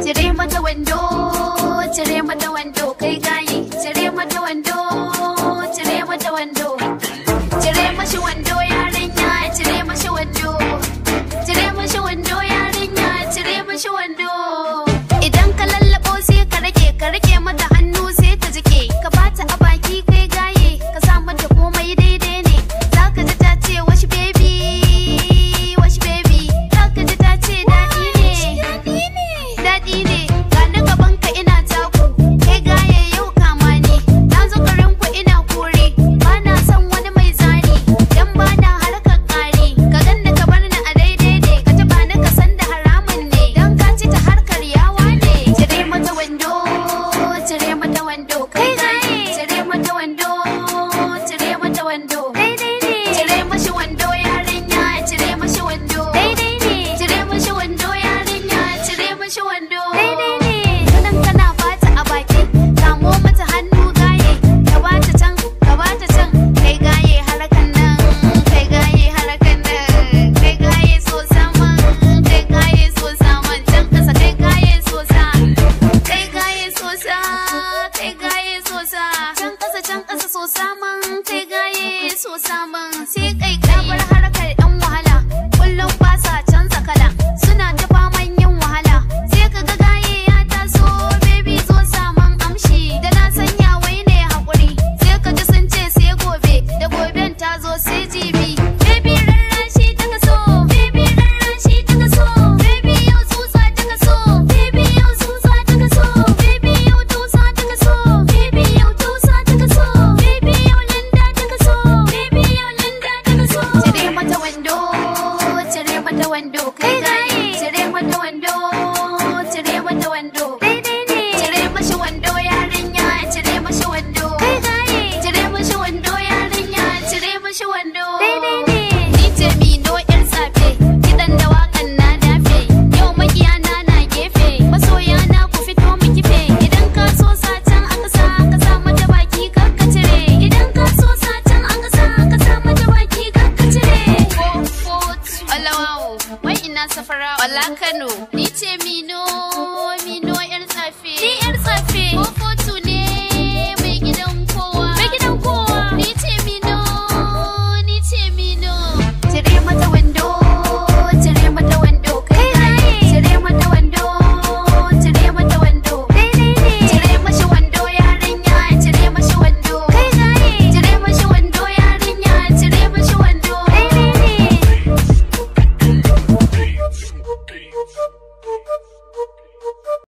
cire mata wando, cire mata wando, kai gaye, cire mata wando, cire mata wando, cire mashi wando yarinya, cire mashi wando, cire mashi wando yarinya, cire mashi wando. Idan ka lallabo sai ka rage mata hannu sai ta jike, ka bata a baki kai gaye, ka sa mata komai daidai ne, zaka ji ta ce wash baby, wash baby, zaka ji ta ce daɗi ne, daɗi ne, ga na gaban ka ina taku, kai gaye yau kama ni, na zo garin ku ina kore, ba na son wani mai zani, dan ba na harkar kare, ka ganni ka bar ni a daidai ne, ka taba ni ka san da haramun ne, dan ka ci ta harkar yawa ne, cire mata wando, cire mata wando, kai gaye, cire mata wando, cire mata wando, daidai ne, cire mashi wando yarinya, cire mashi wando, daidai ne, cire mashi wando yarinya, cire mashi wando, daidai ne. Kunan kana bata a baki, kamo mata hannu gaye, ka bata can, ka bata can, kai gaye harakan nan, kai gaye harakan nan, kai gaye so saman, kai gaye so saman, can kasa kai gaye so sa, kai gaye so sa, kai gaye so sa, can kasa so saman, kai gaye so saman.